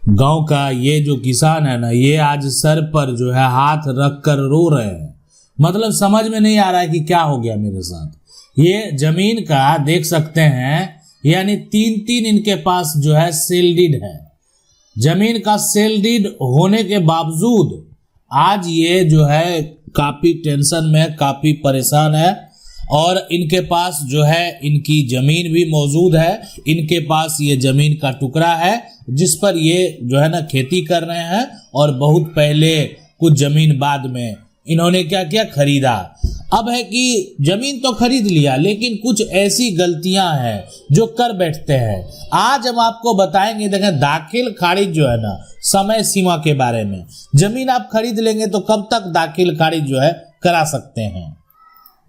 गांव का ये जो किसान है ना, ये आज सर पर जो है हाथ रख कर रो रहे हैं। मतलब समझ में नहीं आ रहा है कि क्या हो गया मेरे साथ। ये जमीन का देख सकते हैं, यानी 3-3 इनके पास जो है सेल डीड है। जमीन का सेल डीड होने के बावजूद आज ये जो है काफी टेंशन में, काफी परेशान है। और इनके पास जो है इनकी जमीन भी मौजूद है। इनके पास ये जमीन का टुकड़ा है जिस पर ये जो है ना खेती कर रहे हैं। और बहुत पहले कुछ जमीन बाद में इन्होंने क्या किया, खरीदा। अब है कि जमीन तो खरीद लिया, लेकिन कुछ ऐसी गलतियां हैं जो कर बैठते हैं। आज हम आपको बताएंगे। देखें, दाखिल खारिज जो है ना, समय सीमा के बारे में। जमीन आप खरीद लेंगे तो कब तक दाखिल खारिज जो है करा सकते हैं।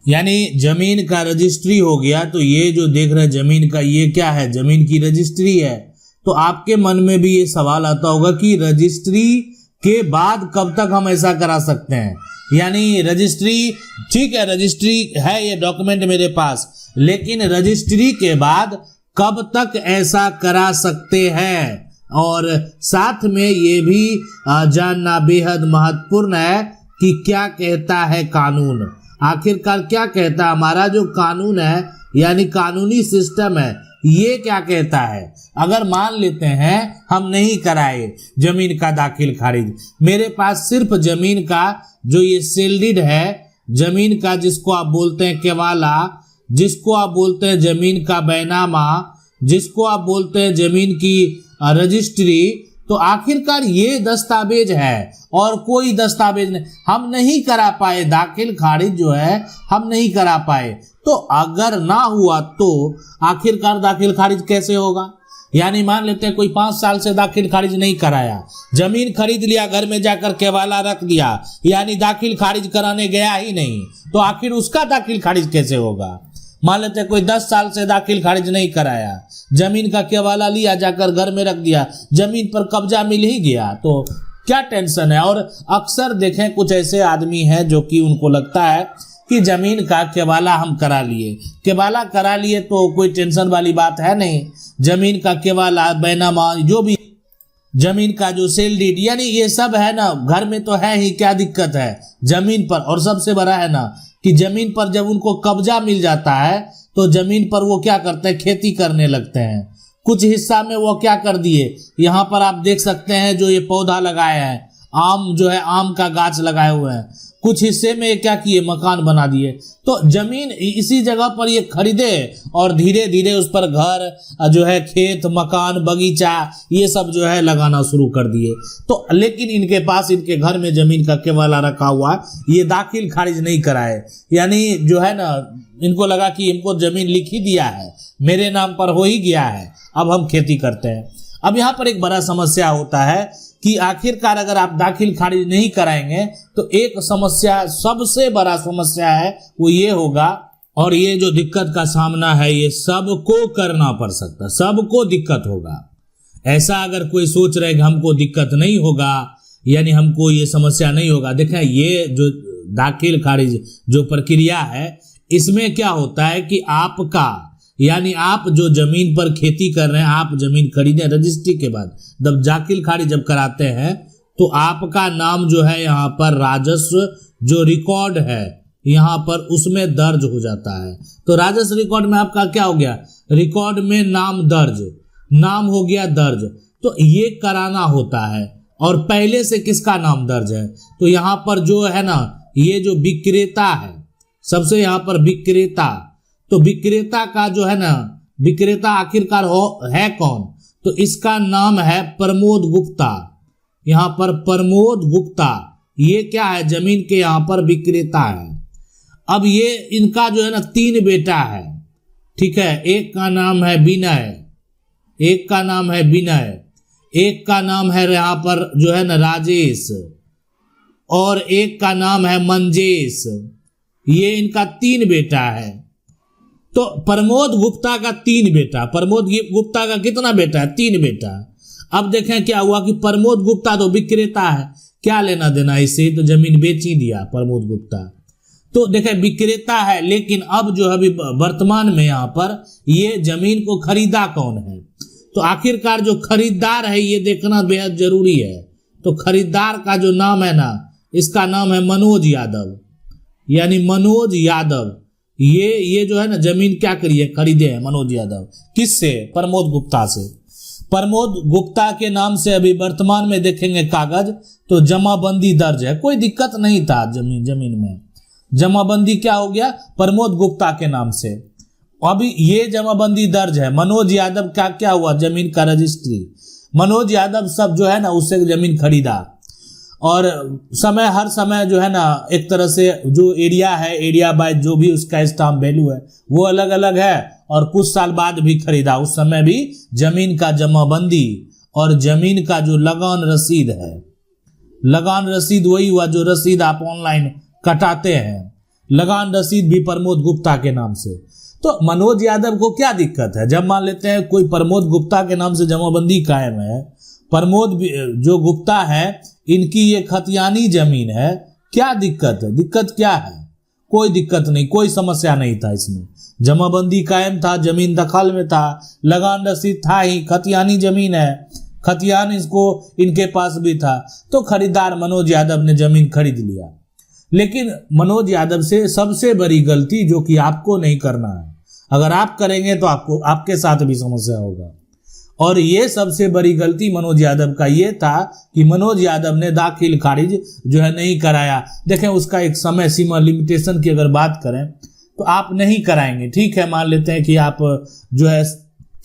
यानी जमीन का रजिस्ट्री हो गया, तो ये जो देख रहे हैं जमीन का, ये क्या है, जमीन की रजिस्ट्री है। तो आपके मन में भी ये सवाल आता होगा कि रजिस्ट्री के बाद कब तक हम ऐसा करा सकते हैं। यानी रजिस्ट्री, ठीक है, रजिस्ट्री है, ये डॉक्यूमेंट मेरे पास, लेकिन रजिस्ट्री के बाद कब तक ऐसा करा सकते हैं। और साथ में ये भी जानना बेहद महत्वपूर्ण है कि क्या कहता है कानून। आखिरकार क्या कहता है हमारा जो कानून है, यानी कानूनी सिस्टम है, ये क्या कहता है। अगर मान लेते हैं हम नहीं कराए जमीन का दाखिल खारिज, मेरे पास सिर्फ जमीन का जो ये सेल डीड है, जमीन का जिसको आप बोलते हैं केवाला, जिसको आप बोलते हैं जमीन का बैनामा, जिसको आप बोलते हैं जमीन की रजिस्ट्री, तो आखिरकार ये दस्तावेज है और कोई दस्तावेज नहीं। हम नहीं करा पाए दाखिल खारिज जो है, हम नहीं करा पाए। तो अगर ना हुआ तो आखिरकार दाखिल खारिज कैसे होगा। यानी मान लेते हैं कोई 5 साल से दाखिल खारिज नहीं कराया, जमीन खरीद लिया, घर में जाकर केवाला रख दिया, यानी दाखिल खारिज कराने गया ही नहीं, तो आखिर उसका दाखिल खारिज कैसे होगा। मान लेते हैं कोई 10 साल से दाखिल खारिज नहीं कराया, जमीन का केवाला लिया, जाकर घर में रख दिया, जमीन पर कब्जा मिल ही गया, तो क्या टेंशन है। और अक्सर देखें कुछ ऐसे आदमी हैं जो कि उनको लगता है कि जमीन का केवाला हम करा लिए, केवाला करा लिए तो कोई टेंशन वाली बात है नहीं। जमीन का केवाला, बैनामा, जो भी जमीन का जो सेल डीड, यानी ये सब है ना, घर में तो है ही, क्या दिक्कत है जमीन पर। और सबसे बड़ा है ना कि जमीन पर जब उनको कब्जा मिल जाता है तो जमीन पर वो क्या करते हैं, खेती करने लगते हैं। कुछ हिस्सा में वो क्या कर दिए, यहाँ पर आप देख सकते हैं जो ये पौधा लगाए हैं, आम जो है, आम का गाछ लगाए हुए हैं। कुछ हिस्से में क्या किए, मकान बना दिए। तो जमीन इसी जगह पर ये खरीदे और धीरे धीरे उस पर घर जो है, खेत, मकान, बगीचा, ये सब जो है लगाना शुरू कर दिए। तो लेकिन इनके पास, इनके घर में जमीन का केवाला रखा हुआ, ये दाखिल खारिज नहीं कराए। यानी जो है ना, इनको लगा कि इनको जमीन लिख ही दिया है, मेरे नाम पर हो ही गया है, अब हम खेती करते हैं। अब यहाँ पर एक बड़ा समस्या होता है कि आखिरकार अगर आप दाखिल खारिज नहीं कराएंगे तो एक समस्या, सबसे बड़ा समस्या है वो ये होगा, और ये जो दिक्कत का सामना है ये सबको करना पड़ सकता है, सबको दिक्कत होगा। ऐसा अगर कोई सोच रहे कि हमको दिक्कत नहीं होगा, यानी हमको ये समस्या नहीं होगा, देखें ये जो दाखिल खारिज जो प्रक्रिया है, इसमें क्या होता है कि आपका, यानी आप जो जमीन पर खेती कर रहे हैं, आप जमीन खरीदे, रजिस्ट्री के बाद जब दाखिल खारिज जब कराते हैं तो आपका नाम जो है यहाँ पर राजस्व जो रिकॉर्ड है यहाँ पर उसमें दर्ज हो जाता है। तो राजस्व रिकॉर्ड में आपका क्या हो गया, रिकॉर्ड में नाम दर्ज, नाम हो गया दर्ज। तो ये कराना होता है। और पहले से किसका नाम दर्ज है, तो यहाँ पर जो है ना, ये जो विक्रेता है, सबसे यहाँ पर विक्रेता, तो विक्रेता का जो है ना, विक्रेता आखिरकार है कौन, तो इसका नाम है प्रमोद गुप्ता। यहाँ पर प्रमोद गुप्ता, ये क्या है, जमीन के यहाँ पर विक्रेता है। अब ये इनका जो है ना 3 बेटा है, ठीक है। एक का नाम है विनय, एक का नाम है विनय, एक का नाम है यहाँ पर जो है ना राजेश, और एक का नाम है मंजेश। ये इनका 3 बेटा है। तो प्रमोद गुप्ता का 3 बेटा, प्रमोद गुप्ता का कितना बेटा है, 3 बेटा। अब देखें क्या हुआ कि प्रमोद गुप्ता तो विक्रेता है, क्या लेना देना इससे, तो जमीन बेच ही दिया प्रमोद गुप्ता। तो देखें विक्रेता है, लेकिन अब जो अभी वर्तमान में यहाँ पर ये जमीन को खरीदा कौन है, तो आखिरकार जो खरीदार है ये देखना बेहद जरूरी है। तो खरीदार का जो नाम है ना, इसका नाम है मनोज यादव, यानी मनोज यादव। ये जो है ना जमीन क्या करी है, खरीदे है मनोज यादव। किससे? प्रमोद गुप्ता से। प्रमोद गुप्ता के नाम से अभी वर्तमान में देखेंगे कागज तो जमाबंदी दर्ज है, कोई दिक्कत नहीं था जमीन में। जमाबंदी क्या हो गया? प्रमोद गुप्ता के नाम से। अभी ये जमाबंदी दर्ज है। मनोज यादव का क्या हुआ? जमीन का रजिस्ट्री। मनोज यादव सब जो है ना उससे जमीन खरीदा, और हर समय जो है ना एक तरह से जो एरिया है, एरिया बाय जो भी उसका स्टाम्प वैल्यू है वो अलग अलग है, और कुछ साल बाद भी खरीदा। उस समय भी जमीन का जमाबंदी और जमीन का जो लगान रसीद है, लगान रसीद वही हुआ जो रसीद आप ऑनलाइन कटाते हैं, लगान रसीद भी प्रमोद गुप्ता के नाम से। तो मनोज यादव को क्या दिक्कत है? जब मान लेते हैं कोई प्रमोद गुप्ता के नाम से जमाबंदी कायम है, प्रमोद जो गुप्ता है इनकी ये खतियानी जमीन है, क्या दिक्कत है? दिक्कत क्या है? कोई दिक्कत नहीं, कोई समस्या नहीं था इसमें। जमाबंदी कायम था, जमीन दखल में था, लगान रसीद था ही, खतियानी जमीन है, खतियान इसको इनके पास भी था। तो खरीदार मनोज यादव ने जमीन खरीद लिया। लेकिन मनोज यादव से सबसे बड़ी गलती जो कि आपको नहीं करना है, अगर आप करेंगे तो आपके साथ भी समस्या होगा। और ये सबसे बड़ी गलती मनोज यादव का ये था कि मनोज यादव ने दाखिल खारिज जो है नहीं कराया। देखें उसका एक समय सीमा लिमिटेशन की अगर बात करें तो आप नहीं कराएंगे, ठीक है, मान लेते हैं कि आप जो है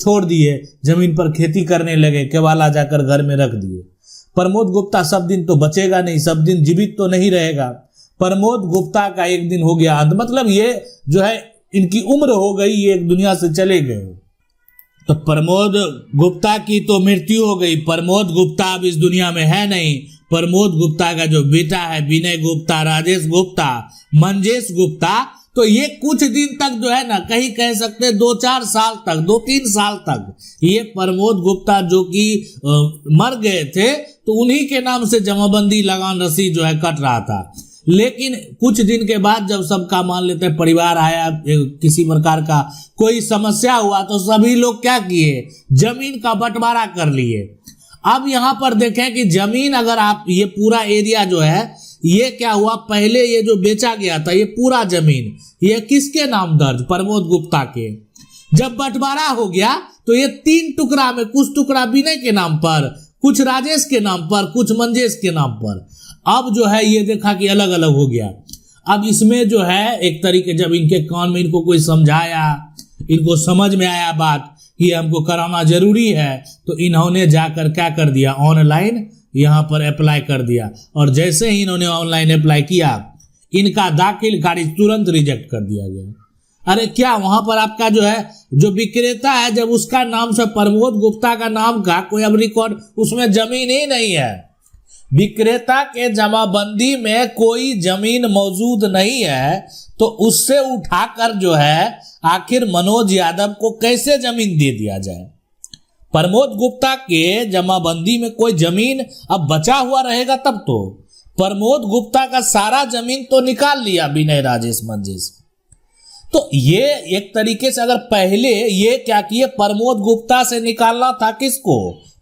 छोड़ दिए, जमीन पर खेती करने लगे, केवाला जाकर घर में रख दिए। प्रमोद गुप्ता सब दिन तो बचेगा नहीं, सब दिन जीवित तो नहीं रहेगा। प्रमोद गुप्ता का एक दिन हो गया अंत, मतलब ये जो है इनकी उम्र हो गई, ये एक दुनिया से चले गए। तो प्रमोद गुप्ता की तो मृत्यु हो गई, प्रमोद गुप्ता अब इस दुनिया में है नहीं। प्रमोद गुप्ता का जो बेटा है विनय गुप्ता, राजेश गुप्ता, मंजेश गुप्ता, तो ये कुछ दिन तक जो है ना कहीं कह सकते 2-4 साल तक, 2-3 साल तक ये प्रमोद गुप्ता जो कि मर गए थे तो उन्हीं के नाम से जमाबंदी लगान रसीद जो है कट रहा था। लेकिन कुछ दिन के बाद जब सबका मान लेते हैं परिवार आया, किसी प्रकार का कोई समस्या हुआ तो सभी लोग क्या किए, जमीन का बंटवारा कर लिए। अब यहाँ पर देखें कि जमीन अगर आप ये पूरा एरिया जो है ये क्या हुआ, पहले ये जो बेचा गया था ये पूरा जमीन ये किसके नाम दर्ज, प्रमोद गुप्ता के। जब बंटवारा हो गया तो ये 3 टुकड़ा में कुछ टुकड़ा विनय के नाम पर, कुछ राजेश के नाम पर, कुछ मंजेश के नाम पर। अब जो है ये देखा कि अलग अलग हो गया। अब इसमें जो है एक तरीके जब इनके कान में इनको कोई समझाया, इनको समझ में आया बात कि हमको कराना जरूरी है, तो इन्होंने जाकर क्या कर दिया, ऑनलाइन यहाँ पर अप्लाई कर दिया। और जैसे ही इन्होंने ऑनलाइन अप्लाई किया इनका दाखिल खारिज तुरंत रिजेक्ट कर दिया गया। अरे क्या वहां पर आपका जो है जो विक्रेता है, जब उसका नाम से प्रमोद गुप्ता का नाम का कोई अब रिकॉर्ड उसमें जमीन ही नहीं है, विक्रेता के जमाबंदी में कोई जमीन मौजूद नहीं है, तो उससे उठाकर जो है आखिर मनोज यादव को कैसे जमीन दे दिया जाए। प्रमोद गुप्ता के जमाबंदी में कोई जमीन अब बचा हुआ रहेगा तब तो। प्रमोद गुप्ता का सारा जमीन तो निकाल लिया विनय, राजेश, मंजेश। तो ये एक तरीके से अगर पहले ये क्या किए, प्रमोद गुप्ता से निकालना था किसको,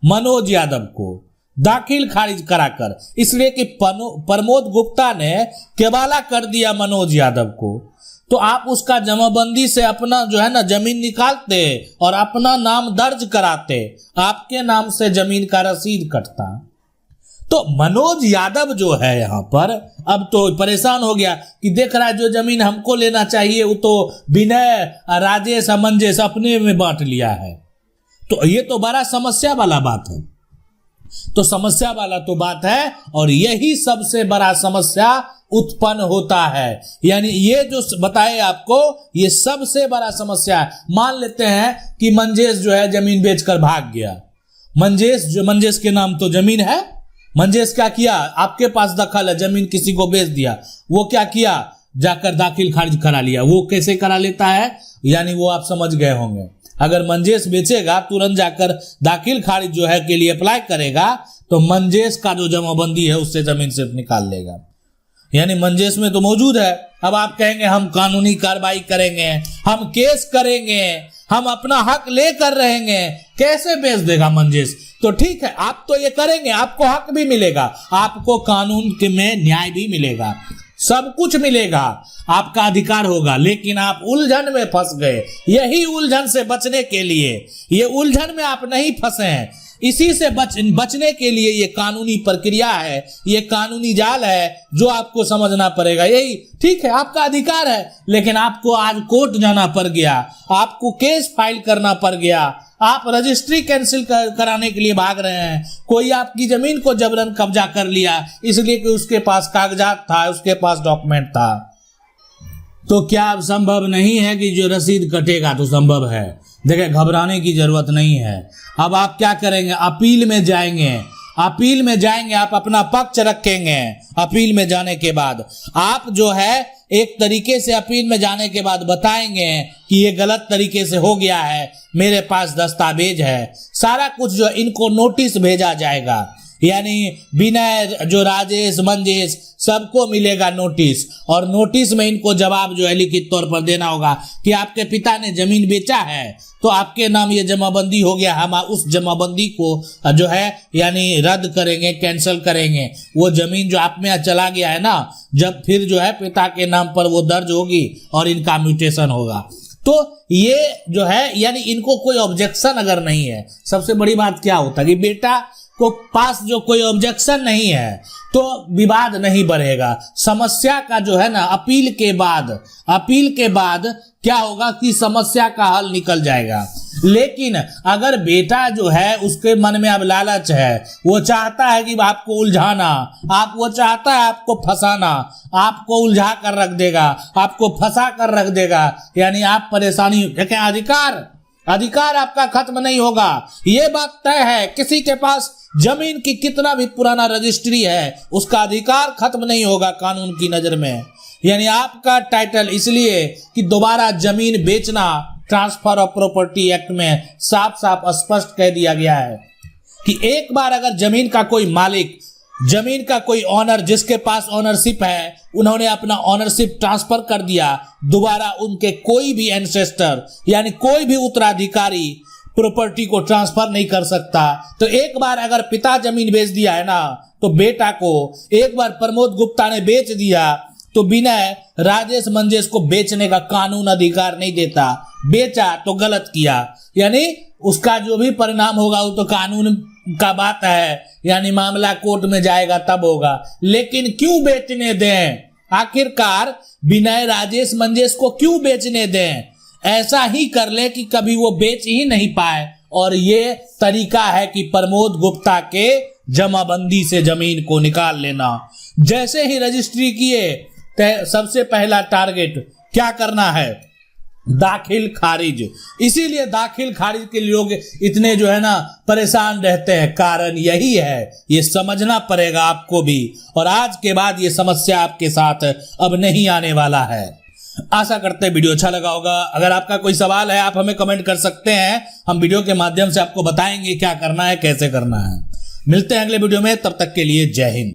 मनोज यादव को, दाखिल खारिज कराकर, इसलिए कि प्रमोद गुप्ता ने केवाला कर दिया मनोज यादव को। तो आप उसका जमाबंदी से अपना जो है ना जमीन निकालते और अपना नाम दर्ज कराते, आपके नाम से जमीन का रसीद कटता। तो मनोज यादव जो है यहाँ पर अब तो परेशान हो गया कि देख रहा है जो जमीन हमको लेना चाहिए वो तो विनय, राजेश, मंजेश अपने में बांट लिया है। तो ये तो बड़ा समस्या वाला बात है। तो समस्या वाला तो बात है, और यही सबसे बड़ा समस्या उत्पन्न होता है। यानी ये जो बताए आपको ये सबसे बड़ा समस्या है। मान लेते हैं कि मंजेश जो है जमीन बेचकर भाग गया, मंजेश के नाम तो जमीन है, मंजेश क्या किया, आपके पास दखल है, जमीन किसी को बेच दिया, वो क्या किया, जाकर दाखिल खारिज करा लिया। वो कैसे करा लेता है, यानी वो आप समझ गए होंगे, अगर मंजेश बेचेगा तुरंत जाकर दाखिल खारिज जो है के लिए अप्लाई करेगा तो मंजेश का जो जमाबंदी है उससे जमीन से निकाल लेगा। यानी मंजेश में तो मौजूद है। अब आप कहेंगे हम कानूनी कार्रवाई करेंगे, हम केस करेंगे, हम अपना हक लेकर रहेंगे, कैसे बेच देगा मंजेश? तो ठीक है, आप तो ये करेंगे, आपको हक भी मिलेगा, आपको कानून में न्याय भी मिलेगा, सब कुछ मिलेगा, आपका अधिकार होगा, लेकिन आप उलझन में फंस गए। यही उलझन से बचने के लिए, ये उलझन में आप नहीं फंसे हैं, इसी से बचने के लिए ये कानूनी प्रक्रिया है, ये कानूनी जाल है जो आपको समझना पड़ेगा। यही ठीक है, आपका अधिकार है, लेकिन आपको आज कोर्ट जाना पड़ गया, आपको केस फाइल करना पड़ गया, आप रजिस्ट्री कैंसिल कराने के लिए भाग रहे हैं। कोई आपकी जमीन को जबरन कब्जा कर लिया इसलिए कि उसके पास कागजात था, उसके पास डॉक्यूमेंट था। तो क्या अब संभव नहीं है कि जो रसीद कटेगा? तो संभव है। देखिए, घबराने की जरूरत नहीं है। अब आप क्या करेंगे? अपील में जाएंगे, अपील में जाएंगे, आप अपना पक्ष रखेंगे। अपील में जाने के बाद आप जो है एक तरीके से अपील में जाने के बाद बताएंगे कि ये गलत तरीके से हो गया है, मेरे पास दस्तावेज है, सारा कुछ जो इनको नोटिस भेजा जाएगा। यानी विनय, जो राजेश, मंजेश, सबको मिलेगा नोटिस, और नोटिस में इनको जवाब जो है लिखित तौर पर देना होगा कि आपके पिता ने जमीन बेचा है तो आपके नाम ये जमाबंदी हो गया, हम उस जमाबंदी को जो है यानी रद्द करेंगे, कैंसिल करेंगे। वो जमीन जो आप में चला गया है ना, जब फिर जो है पिता के नाम पर वो दर्ज होगी और इनका म्यूटेशन होगा। तो ये जो है यानी इनको कोई ऑब्जेक्शन अगर नहीं है, सबसे बड़ी बात क्या होता है कि बेटा को पास जो कोई ऑब्जेक्शन नहीं है तो विवाद नहीं बढ़ेगा। समस्या का जो है ना अपील के बाद क्या होगा कि समस्या का हल निकल जाएगा। लेकिन अगर बेटा जो है उसके मन में अब लालच है, वो चाहता है कि आपको उलझाना, वो चाहता है आपको फंसाना, आपको उलझा कर रख देगा, आपको फंसा कर रख देगा, यानी आप परेशानी देखें। अधिकार आपका खत्म नहीं होगा, ये बात तय है। किसी के पास जमीन की कितना भी पुराना रजिस्ट्री है, उसका अधिकार खत्म नहीं होगा कानून की नजर में। यानी आपका टाइटल, इसलिए कि दोबारा जमीन बेचना ट्रांसफर ऑफ प्रॉपर्टी एक्ट में साफ साफ स्पष्ट कह दिया गया है कि एक बार अगर जमीन का कोई मालिक, जमीन का कोई ऑनर, जिसके पास ऑनरशिप है, उन्होंने अपना ऑनरशिप ट्रांसफर कर दिया, दोबारा उनके कोई भी एंसेस्टर यानी कोई भी उत्तराधिकारी प्रॉपर्टी को ट्रांसफर नहीं कर सकता। तो एक बार अगर पिता जमीन बेच दिया है ना, तो बेटा को, एक बार प्रमोद गुप्ता ने बेच दिया तो विनय, राजेश, मंजेश को बेचने का कानून अधिकार नहीं देता। बेचा तो गलत किया, यानी उसका जो भी परिणाम होगा वो तो कानून का बात है, यानी मामला कोर्ट में जाएगा तब होगा। लेकिन क्यों बेचने दें? आखिरकार विनय, राजेश, मंजेश को क्यों बेचने दें? ऐसा ही कर ले कि कभी वो बेच ही नहीं पाए। और ये तरीका है कि प्रमोद गुप्ता के जमाबंदी से जमीन को निकाल लेना। जैसे ही रजिस्ट्री किए, सबसे पहला टारगेट क्या करना है? दाखिल खारिज। इसीलिए दाखिल खारिज के लोग इतने जो है ना परेशान रहते हैं, कारण यही है। ये समझना पड़ेगा आपको भी, और आज के बाद ये समस्या आपके साथ अब नहीं आने वाला है। आशा करते हैं वीडियो अच्छा लगा होगा। अगर आपका कोई सवाल है आप हमें कमेंट कर सकते हैं, हम वीडियो के माध्यम से आपको बताएंगे क्या करना है, कैसे करना है। मिलते हैं अगले वीडियो में, तब तक के लिए जय हिंद।